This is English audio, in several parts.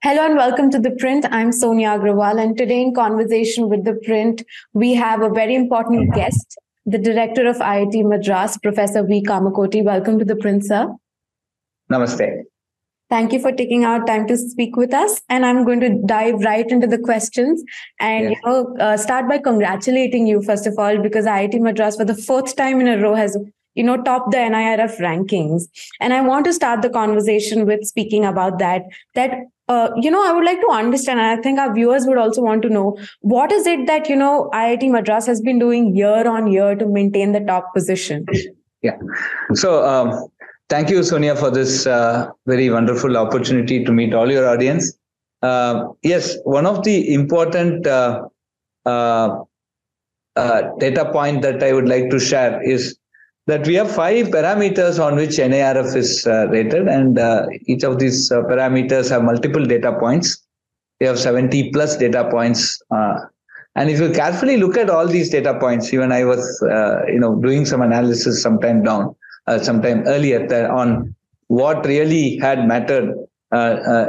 Hello and welcome to ThePrint. I'm Soniya Agrawal, and today in conversation with ThePrint, we have a very important guest, the director of IIT-Madras, Professor V Kamakoti. Welcome to ThePrint, sir. Namaste. Thank you for taking our time to speak with us. And I'm going to dive right into the questions and start by congratulating you, first of all, because IIT Madras for the fourth time in a row has topped the NIRF rankings. And I want to start the conversation with speaking about that. I would like to understand, and I think our viewers would also want to know, what is it that, IIT Madras has been doing year on year to maintain the top position? Yeah. So, thank you, Soniya, for this very wonderful opportunity to meet all your audience. Yes, one of the important data point that I would like to share is that we have 5 parameters on which NIRF is rated, and each of these parameters have multiple data points. We have 70 plus data points. And if you carefully look at all these data points, even I was, doing some analysis sometime earlier on what really had mattered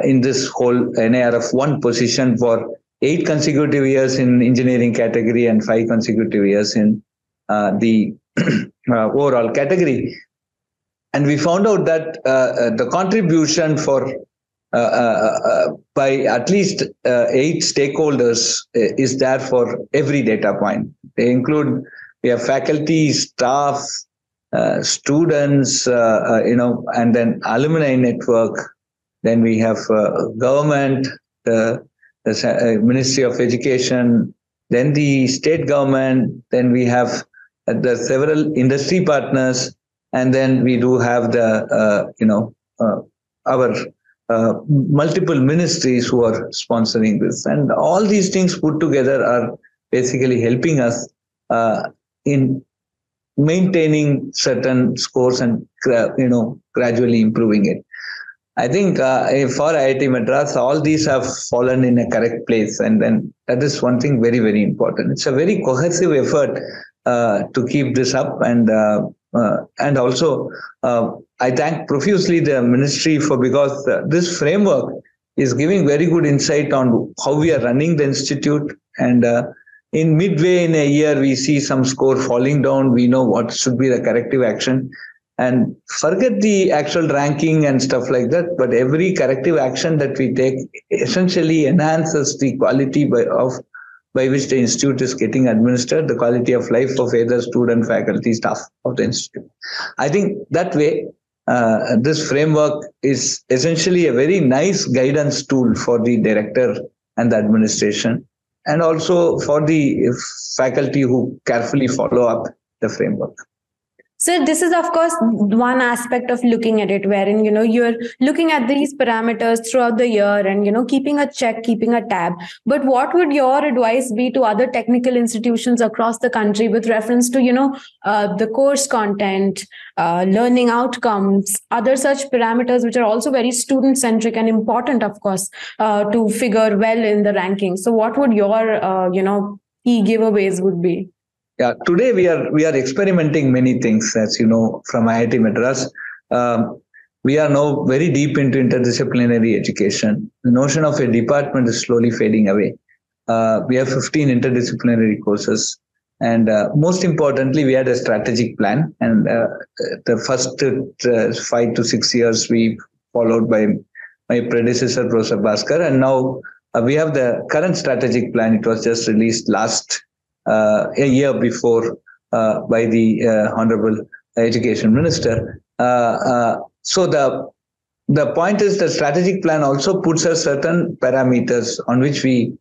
in this whole NIRF 1 position for 8 consecutive years in engineering category and 5 consecutive years in the overall category. And we found out that the contribution for by at least 8 stakeholders is there for every data point. They include, we have faculty, staff, students, and then alumni network. Then we have government, the Ministry of Education, then the state government, then we have the several industry partners, and then we do have the, our multiple ministries who are sponsoring this. And all these things put together are basically helping us in maintaining certain scores and gradually improving it. I think for IIT Madras, all these have fallen in a correct place, and then that is one thing very, very important. It's a very cohesive effort to keep this up, and also I thank profusely the ministry because this framework is giving very good insight on how we are running the institute, and in midway in a year, we see some score falling down. We know what should be the corrective action, and forget the actual ranking and stuff like that. But every corrective action that we take essentially enhances the quality by which the institute is getting administered, the quality of life of either student, faculty, staff of the institute. I think that way, this framework is essentially a very nice guidance tool for the director and the administration, and also for the faculty who carefully follow up the framework. So this is, of course, one aspect of looking at it, wherein, you're looking at these parameters throughout the year and, keeping a check, keeping a tab. But what would your advice be to other technical institutions across the country with reference to, the course content, learning outcomes, other such parameters, which are also very student-centric and important, of course, to figure well in the ranking. So what would your, key giveaways would be? Yeah, today we are experimenting many things, as you know, from IIT Madras. We are now very deep into interdisciplinary education. The notion of a department is slowly fading away. We have 15 interdisciplinary courses. And most importantly, we had a strategic plan. And the first 5 to 6 years, we followed by my predecessor, Professor Bhaskar. And now we have the current strategic plan. It was just released last a year before by the Honorable Education Minister. So the point is the strategic plan also puts us certain parameters on which we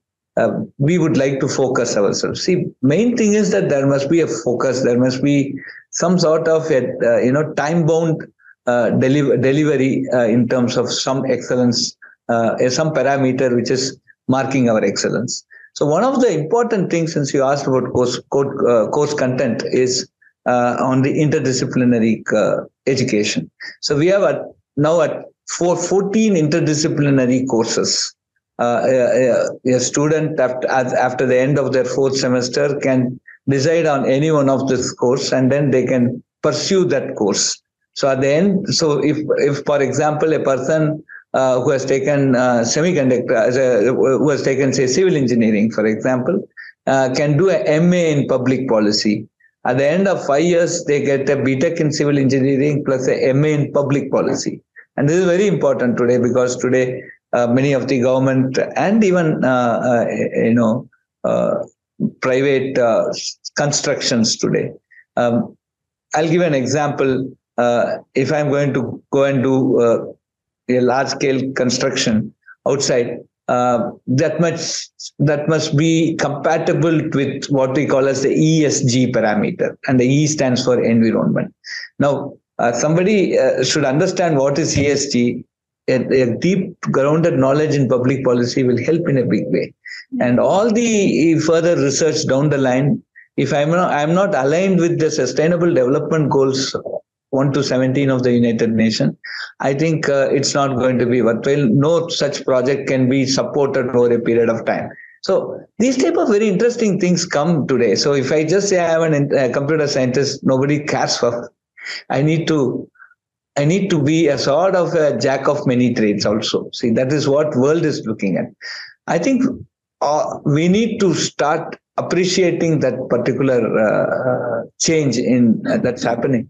would like to focus ourselves. See, main thing is that there must be a focus. There must be some sort of time-bound delivery in terms of some excellence, some parameter which is marking our excellence. So one of the important things, since you asked about course content, is on the interdisciplinary education. So we have now 14 interdisciplinary courses. A student after the end of their 4th semester can decide on any one of this course, and then they can pursue that course. So at the end, so if for example, a person who has taken who has taken, say, civil engineering, for example, can do a MA in public policy. At the end of 5 years, they get a BTech in civil engineering plus a MA in public policy. And this is very important today, because today many of the government and even private constructions today. I'll give an example. If I'm going to go and do a large-scale construction outside, that must be compatible with what we call as the ESG parameter, and the E stands for environment. Now, somebody should understand what is ESG. A deep grounded knowledge in public policy will help in a big way. And all the further research down the line, if I'm not aligned with the Sustainable Development Goals 1 to 17 of the United Nations, I think it's not going to be worthwhile. No such project can be supported over a period of time. So these type of very interesting things come today. So if I just say I am a computer scientist, nobody cares for. I need to be a sort of a jack of many trades also. See, that is what world is looking at. I think we need to start appreciating that particular change in that's happening.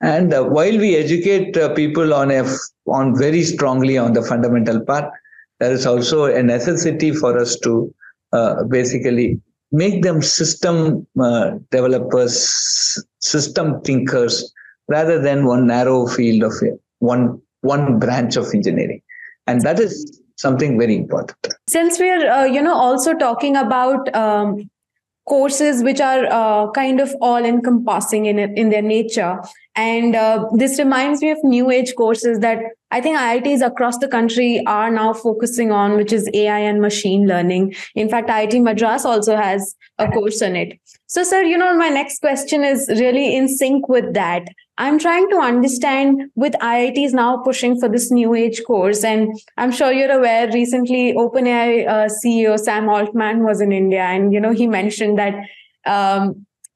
And while we educate people on very strongly on the fundamental part, there is also a necessity for us to basically make them system developers, system thinkers, rather than one narrow field of one branch of engineering. And that is something very important. Since we are, also talking about courses which are kind of all encompassing in their nature. And this reminds me of new age courses that I think IITs across the country are now focusing on, which is AI and machine learning. In fact, IIT-Madras also has a course on it. So, sir, my next question is really in sync with that. I'm trying to understand, with IITs now pushing for this new age course, and I'm sure you're aware, recently OpenAI CEO Sam Altman was in India, and he mentioned that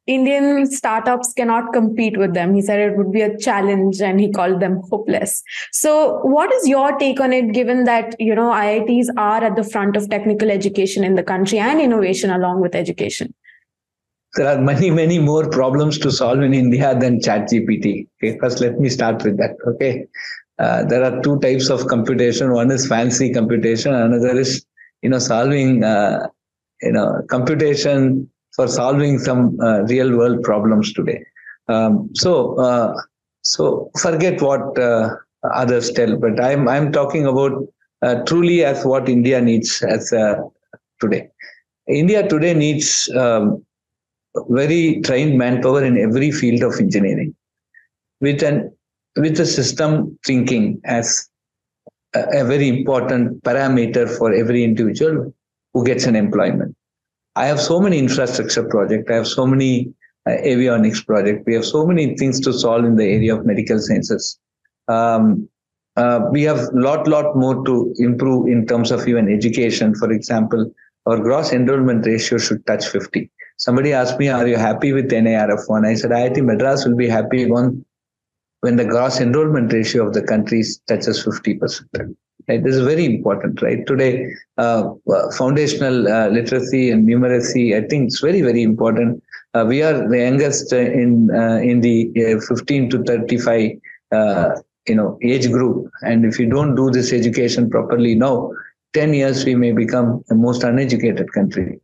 Indian startups cannot compete with them. He said it would be a challenge, and he called them hopeless. So what is your take on it, given that IITs are at the front of technical education in the country and innovation along with education? There are many, many more problems to solve in India than ChatGPT. Okay, first let me start with that. Okay, there are two types of computation. One is fancy computation. Another is solving computation for solving some real world problems today. So forget what others tell, but I'm talking about truly as what India needs as today. India today needs very trained manpower in every field of engineering, with a system thinking as a very important parameter for every individual who gets an employment. I have so many infrastructure projects. I have so many avionics projects. We have so many things to solve in the area of medical sciences. We have lot more to improve in terms of even education. For example, our gross enrollment ratio should touch 50. Somebody asked me, are you happy with NARF1? I said, IIT-Madras will be happy when the gross enrollment ratio of the country touches 50%. Right? This is very important, right? Today, foundational literacy and numeracy, I think it's very, very important. We are the youngest in the 15 to 35 age group. And if you don't do this education properly now, 10 years we may become the most uneducated country.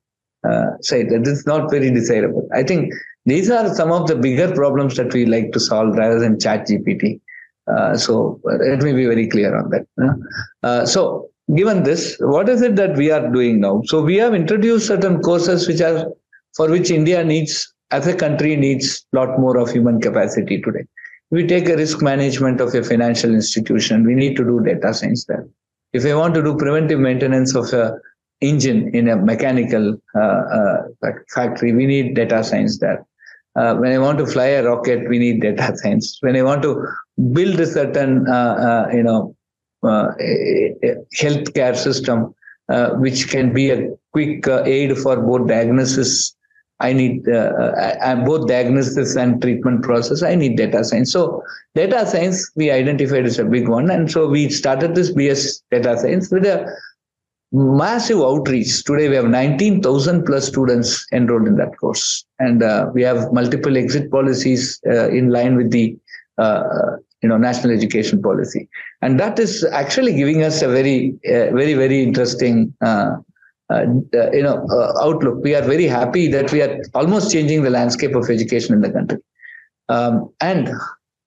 Say that is not very desirable. I think these are some of the bigger problems that we like to solve rather than ChatGPT. So let me be very clear on that. So given this, what is it that we are doing now? So we have introduced certain courses for which India needs, as a country, needs a lot more of human capacity today. We take a risk management of a financial institution. We need to do data science there. If I want to do preventive maintenance of a engine in a mechanical factory, we need data science there. When I want to fly a rocket, we need data science. When I want to build a certain, healthcare system, which can be a quick aid for both diagnosis I need both diagnosis and treatment process. I need data science. So data science we identified as a big one, and so we started this BS data science with a massive outreach. Today we have 19,000 plus students enrolled in that course, and we have multiple exit policies in line with the national education policy, and that is actually giving us a very interesting outlook. We are very happy that we are almost changing the landscape of education in the country. And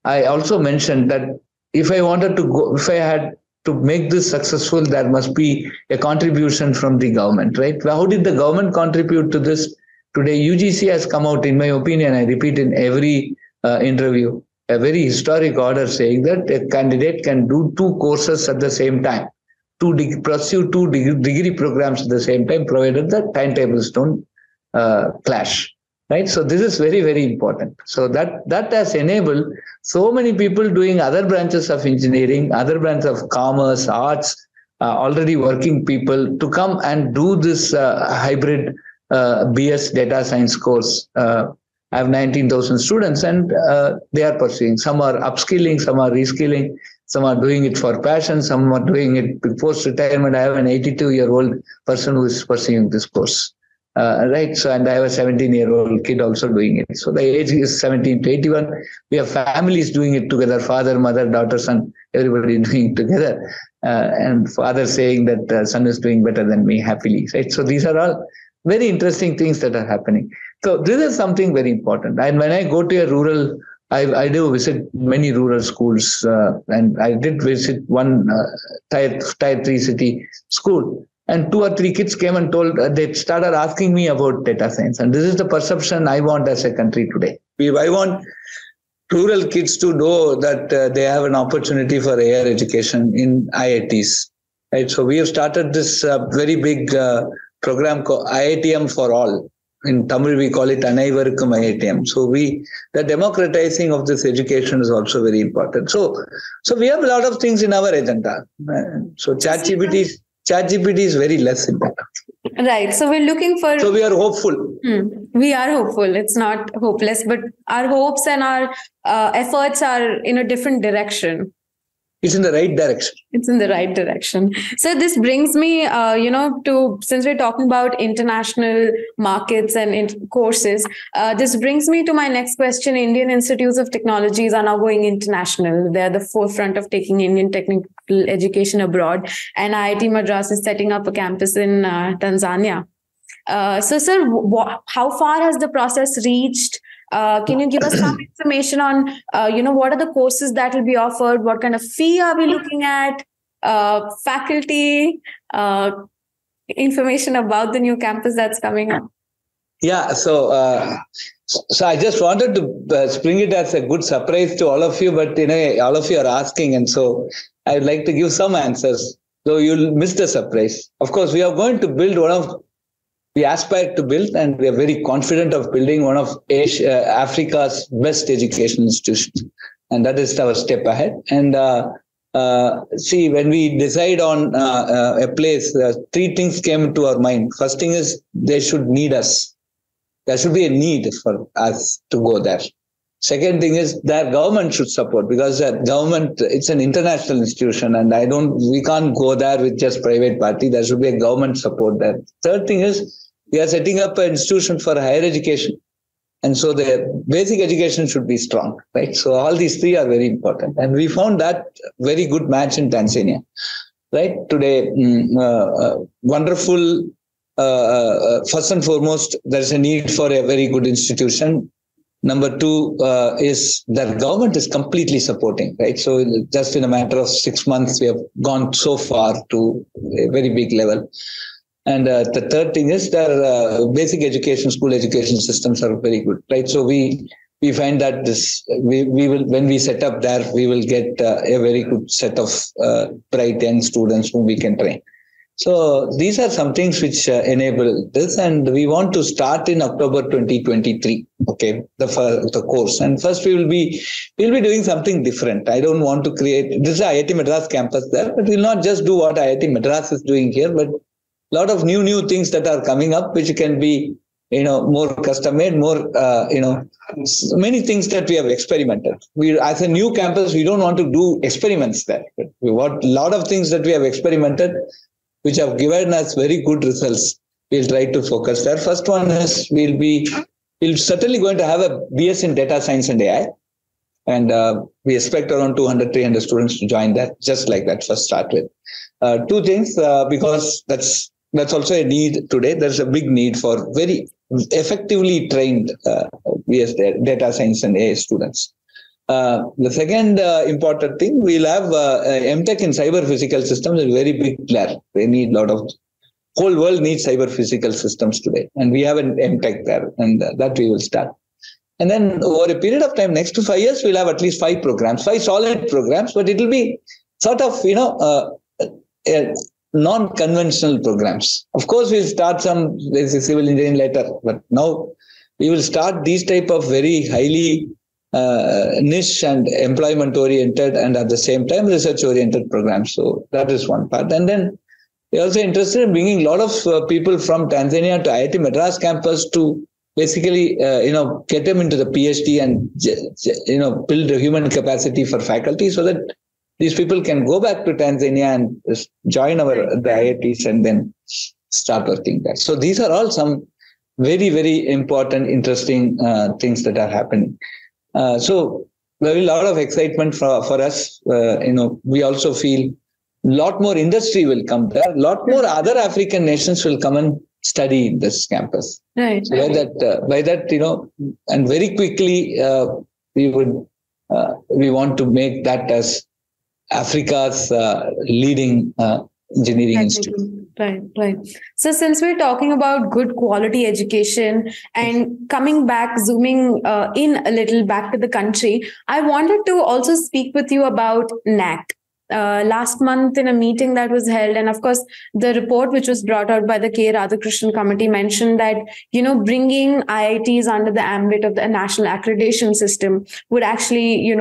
I also mentioned that if I had to make this successful, there must be a contribution from the government, right? How did the government contribute to this? Today, UGC has come out, in my opinion, I repeat in every interview, a very historic order saying that a candidate can do 2 courses at the same time, pursue 2 degree programs at the same time, provided that timetables don't clash. Right, so this is very important. So that has enabled so many people doing other branches of engineering, other branches of commerce, arts, already working people to come and do this hybrid BS data science course. I have 19,000 students, and they are pursuing. Some are upskilling, some are reskilling, some are doing it for passion, some are doing it post retirement. I have an 82-year-old person who is pursuing this course. Right. So, and I have a 17-year-old kid also doing it. So the age is 17 to 81. We have families doing it together, father, mother, daughter, son, everybody doing it together. And father saying that son is doing better than me happily. Right. So these are all very interesting things that are happening. So this is something very important. And when I go to a rural, I do visit many rural schools, and I did visit one tier 3 city school. And 2 or 3 kids came and they started asking me about data science. And this is the perception I want as a country today. I want rural kids to know that they have an opportunity for higher education in IITs. Right? So we have started this very big program called IITM for All. In Tamil, we call it Anaivarukkum IITM. So the democratizing of this education is also very important. So we have a lot of things in our agenda. So ChatGPT is very less in that. Right. So we're looking for... So we are hopeful. We are hopeful. It's not hopeless, but our hopes and our efforts are in a different direction. It's in the right direction. It's in the right direction. So this brings me, since we're talking about international markets and courses, this brings me to my next question. Indian institutes of technologies are now going international. They're the forefront of taking Indian technical education abroad. And IIT-Madras is setting up a campus in Tanzania. So, sir, how far has the process reached? Can you give us some information on, what are the courses that will be offered? What kind of fee are we looking at? Faculty, information about the new campus that's coming up? Yeah, so I just wanted to spring it as a good surprise to all of you, but all of you are asking, and so I would like to give some answers. So you'll miss the surprise. Of course, we are going to build we aspire to build, and we are very confident of building one of Africa's best education institutions. And that is our step ahead. And see, when we decide on a place, 3 things came to our mind. First thing is they should need us. There should be a need for us to go there. Second thing is that government should support, because government, it's an international institution, and we can't go there with just private party. There should be a government support there. Third thing is we are setting up an institution for higher education. And so the basic education should be strong, right? So all these 3 are very important. And we found that very good match in Tanzania, right? Today, wonderful, first and foremost, there's a need for a very good institution. Number 2 is that government is completely supporting, right? So just in a matter of 6 months, we have gone so far to a very big level. And the third thing is that basic education, school education systems are very good, right? So we find that we will, when we set up there, we will get a very good set of bright young students whom we can train. So these are some things which enable this, and we want to start in October 2023. Okay, the course, and first we'll be doing something different. I don't want to create this is IIT Madras campus there, but we'll not just do what IIT Madras is doing here, but a lot of new things that are coming up, which can be more custom made, more, many things that we have experimented. We, as a new campus, we don't want to do experiments there. But we want a lot of things that we have experimented, which have given us very good results. We'll try to focus there. First one is we're certainly going to have a BS in data science and AI. And we expect around 200, 300 students to join that, just like that, first start with. Two things, because that's also a need today. There's a big need for very effectively trained BS data science and AI students. The second important thing, we'll have MTech in cyber physical systems, a very big player. They need a lot of, whole world needs cyber physical systems today. And we have an MTech there, and that we will start. And then over a period of time, next to 5 years, we'll have at least 5 programs, 5 solid programs, but it will be sort of, non-conventional programs. Of course, we'll start some civil engineering later, but now we will start these type of very highly niche and employment-oriented and at the same time research-oriented programs. So that is one part. And then we're also interested in bringing a lot of people from Tanzania to IIT-Madras campus to basically, get them into the PhD and, build a human capacity for faculty so that these people can go back to Tanzania and join the IITs and then start working there. So these are all some very, very important, interesting things that are happening. So there is a lot of excitement for us. We also feel a lot more industry will come there. A lot more other African nations will come and study in this campus. Right. So by that, and very quickly, we want to make that as Africa's leading engineering institute. Right. So since we're talking about good quality education and coming back, zooming in a little back to the country, I wanted to also speak with you about NAC. Last month in a meeting that was held, and of course the report which was brought out by the K. Radhakrishnan committee mentioned that bringing IITs under the ambit of the national accreditation system would actually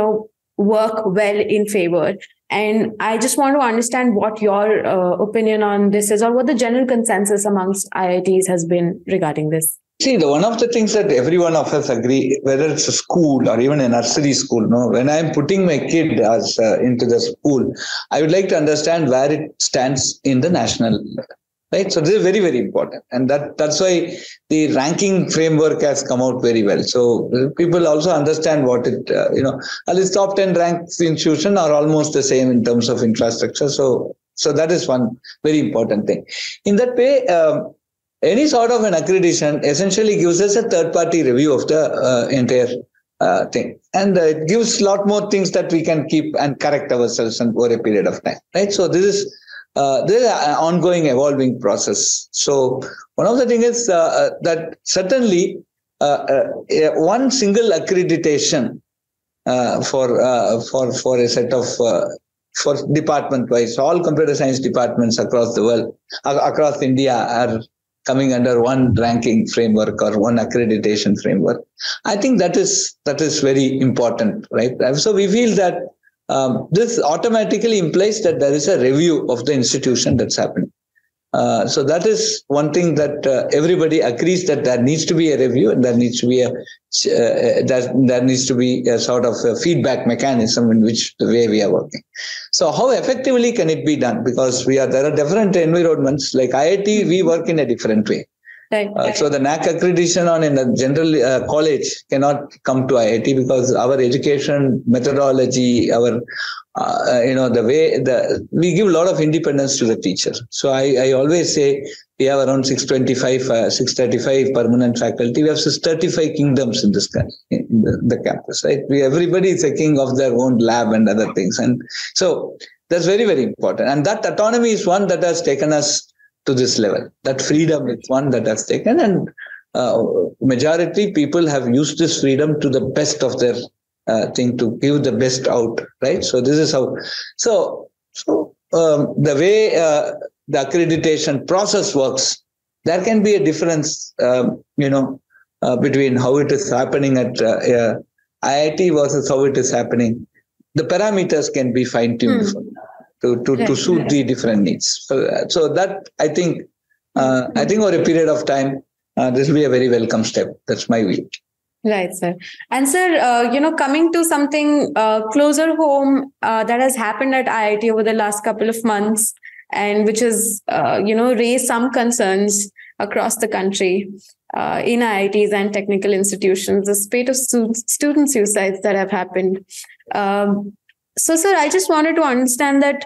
work well in favor. And I just want to understand what your opinion on this is, or what the general consensus amongst IITs has been regarding this. See, one of the things that every one of us agree, whether it's a school or even a nursery school, when I'm putting my kid into the school, I would like to understand where it stands in the national level, right? So this is very, very important. And that's why the ranking framework has come out very well. So people also understand what it, at least top 10 ranked institution are almost the same in terms of infrastructure. So that is one very important thing. In that way, any sort of an accreditation essentially gives us a third-party review of the entire thing. And it gives a lot more things that we can keep and correct ourselves over a period of time, right? So this is an ongoing, evolving process. So one of the things is that certainly one single accreditation for a set of for department-wise, all computer science departments across the world, across India are coming under one ranking framework or one accreditation framework. I think that is very important, right? So we feel that this automatically implies that there is a review of the institution that's happening. So that is one thing that everybody agrees, that there needs to be a review, and there needs to be a sort of a feedback mechanism in which the way we are working. So how effectively can it be done? Because there are different environments. Like IIT, we work in a different way. Right. So the NAC accreditation in a general college cannot come to IIT because our education methodology, our the way we give a lot of independence to the teacher. So I always say we have around 635 permanent faculty. We have 35 kingdoms in this in the campus, right? Everybody is a king of their own lab and other things, and so that's very, very important. And that autonomy is one that has taken us to this level. That freedom is one that has taken, and majority people have used this freedom to the best of their thing, to give the best out, right? So this is how. So the way the accreditation process works, there can be a difference, between how it is happening at IIT versus how it is happening. The parameters can be fine-tuned to suit the different needs. So that I think over a period of time, this will be a very welcome step. That's my view. Right, sir. And sir, coming to something closer home that has happened at IIT over the last couple of months, and which has, raised some concerns across the country in IITs and technical institutions, the spate of student suicides that have happened. So, sir, I just wanted to understand that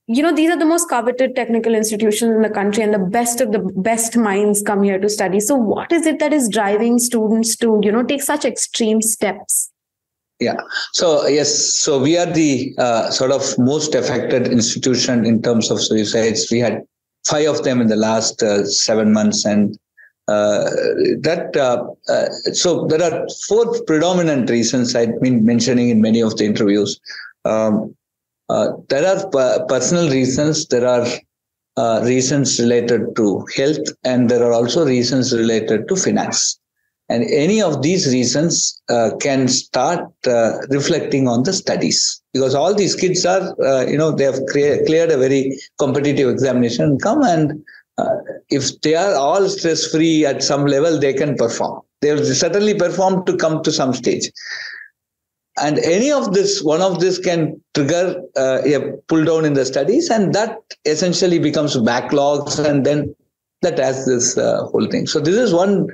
these are the most coveted technical institutions in the country, and the best minds come here to study. So what is it that is driving students to, take such extreme steps? Yeah. So, yes. So we are the sort of most affected institution in terms of suicides. We had 5 of them in the last 7 months. And so there are 4 predominant reasons I've been mentioning in many of the interviews. There are personal reasons, there are reasons related to health, and there are also reasons related to finance. And any of these reasons can start reflecting on the studies, because all these kids are, they have cleared a very competitive examination, and if they are all stress-free at some level, they can perform. They will certainly perform to come to some stage. And any of this, one of this can trigger a pull down in the studies, and that essentially becomes backlogs, and then that has this whole thing. So this is one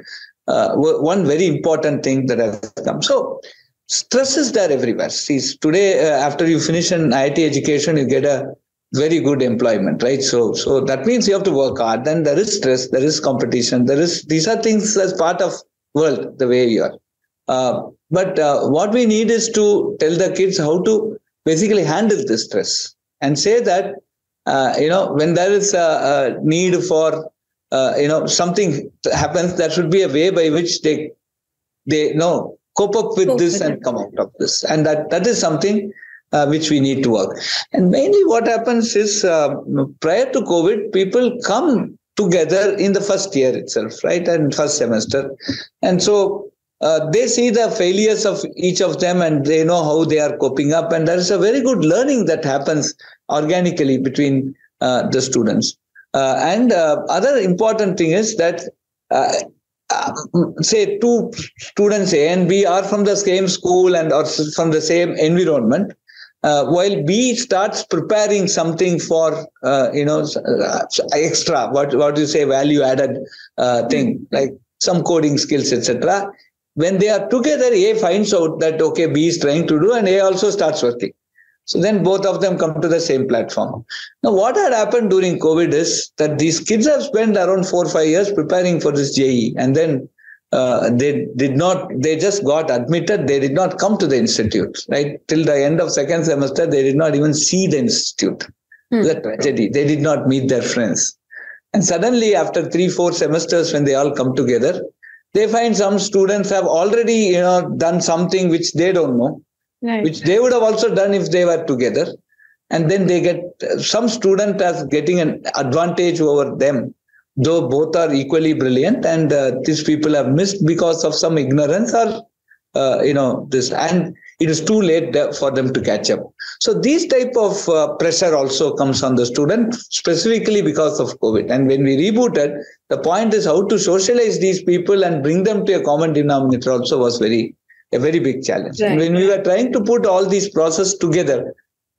very important thing that has come. So stress is there everywhere. See, today, after you finish an IIT education, you get a very good employment, right? So that means you have to work hard. Then there is stress, there is competition, these are things as part of world, the way you are. But what we need is to tell the kids how to basically handle this stress, and say that, when there is a need for, something happens, there should be a way by which they cope up with this and come out of this. And that is something which we need to work. And mainly what happens is, prior to COVID, people come together in the first year itself, right? And first semester. And so they see the failures of each of them, and they know how they are coping up. And there is a very good learning that happens organically between the students. And other important thing is that, say 2 students A and B are from the same school and or from the same environment, while B starts preparing something for, extra, what you say, value added thing, like some coding skills, etc. When they are together, A finds out that, okay, B is trying to do, and A also starts working. So then both of them come to the same platform. Now, what had happened during COVID is that these kids have spent around 4 or 5 years preparing for this JEE, and then they just got admitted. They did not come to the institute, right? Till the end of second semester, they did not even see the institute. The tragedy. They did not meet their friends. And suddenly, after 3-4 semesters, when they all come together, they find some students have already, done something which they don't know, right, which they would have also done if they were together. And then they get some student as getting an advantage over them, though both are equally brilliant, and these people have missed because of some ignorance or, this, and it is too late for them to catch up. So these type of pressure also comes on the student, specifically because of COVID. And when we rebooted, the point is how to socialize these people and bring them to a common denominator also was a very big challenge. Right. And when we were trying to put all these processes together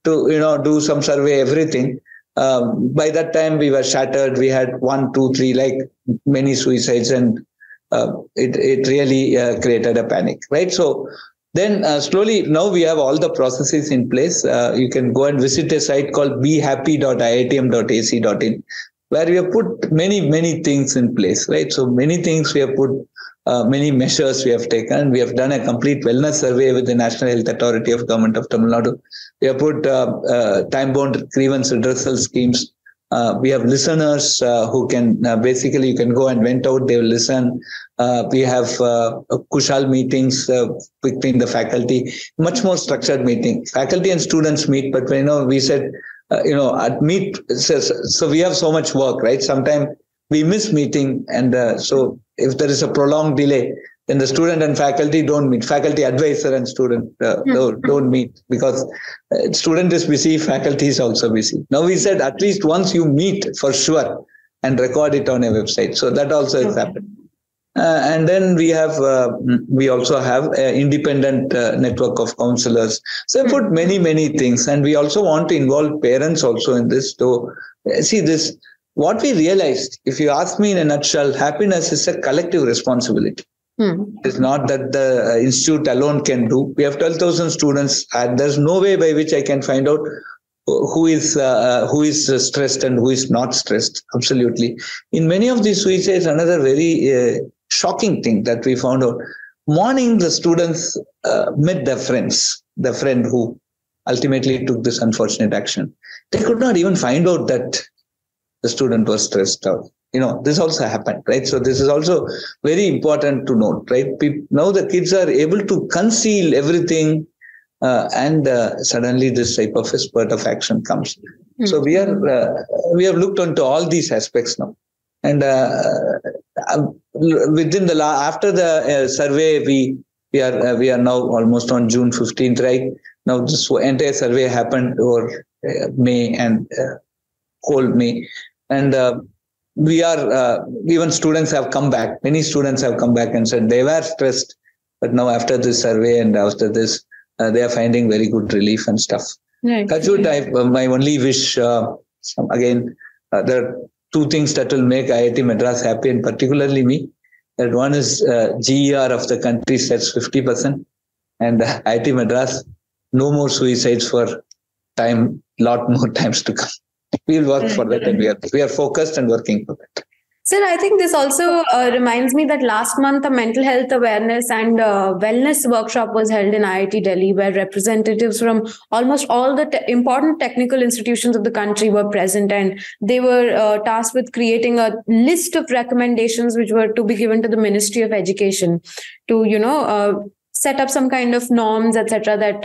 to, do some survey, everything, by that time we were shattered. We had 1, 2, 3, like many suicides, and it really created a panic, right? So then slowly, now we have all the processes in place. You can go and visit a site called behappy.iitm.ac.in, where we have put many things in place, right? So many things we have put, many measures we have taken. We have done a complete wellness survey with the National Health Authority of Government of Tamil Nadu. We have put time-bound grievance redressal schemes. We have listeners who can basically, you can go and vent out, they will listen. We have Kushal meetings between the faculty, much more structured meeting. Faculty and students meet, but we said, at meet, so we have so much work, right? Sometimes we miss meeting, and so if there is a prolonged delay, then the student and faculty don't meet. Faculty advisor and student don't meet, because student is busy, faculty is also busy. Now we said at least once you meet for sure and record it on a website. So that also has happened. And then we also have an independent network of counselors. So I put many things, and we also want to involve parents also in this. So see this, what we realized, if you ask me in a nutshell, happiness is a collective responsibility. It's not that the institute alone can do. We have 12,000 students, and there's no way by which I can find out who is stressed and who is not stressed. Absolutely. In many of these suicides, another very shocking thing that we found out. Morning, the students met their friends, the friend who ultimately took this unfortunate action. They could not even find out that the student was stressed out. This also happened, right? So this is also very important to note, right? Now the kids are able to conceal everything, and suddenly this type of a spurt of action comes. So we have looked into all these aspects now, and within after the survey, we are now almost on June 15th, right? Now this entire survey happened over May and whole May, and we are even students have come back. Many students have come back and said they were stressed, but now after this survey and after this, they are finding very good relief and stuff. Right. My only wish, again, there are two things that will make IIT Madras happy, and particularly me. That one is GER of the country sets 50%, and IIT Madras, no more suicides for lot more times to come. We'll work for that, and we are focused and working for that. Sir, I think this also reminds me that last month a mental health awareness and wellness workshop was held in IIT Delhi, where representatives from almost all the important technical institutions of the country were present, and they were tasked with creating a list of recommendations which were to be given to the Ministry of Education to, set up some kind of norms, etc., that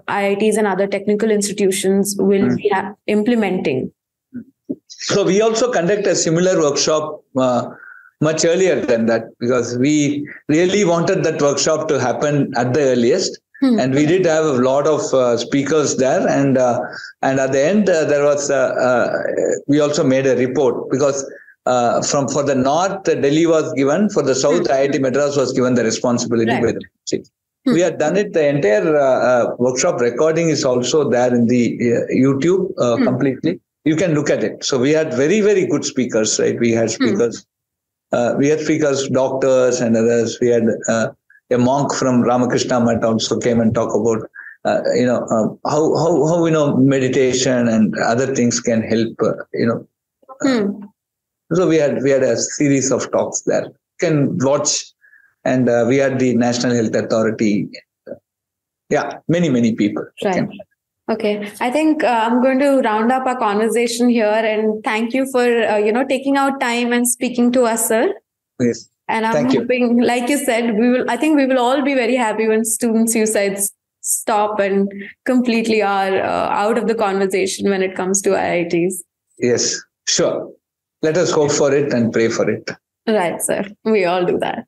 IITs and other technical institutions will be implementing. So we also conduct a similar workshop much earlier than that, because we really wanted that workshop to happen at the earliest. And we did have a lot of speakers there. And at the end, there was we also made a report, because for the North, Delhi was given, for the South, IIT Madras was given the responsibility by the ministry. We had done it. The entire workshop recording is also there in the YouTube completely. You can look at it. So we had very, very good speakers, right? We had speakers, doctors and others. We had a monk from Ramakrishna Math also came and talk about, how meditation and other things can help, So we had a series of talks there. You can watch, and we had the National Health Authority. Many people. Right. Okay, I think I'm going to round up our conversation here, and thank you for taking out time and speaking to us, sir. Yes. And I'm hoping, like you said, I think we will all be very happy when student suicides stop and completely are out of the conversation when it comes to IITs. Yes, sure. Let us hope for it and pray for it. Right, sir. We all do that.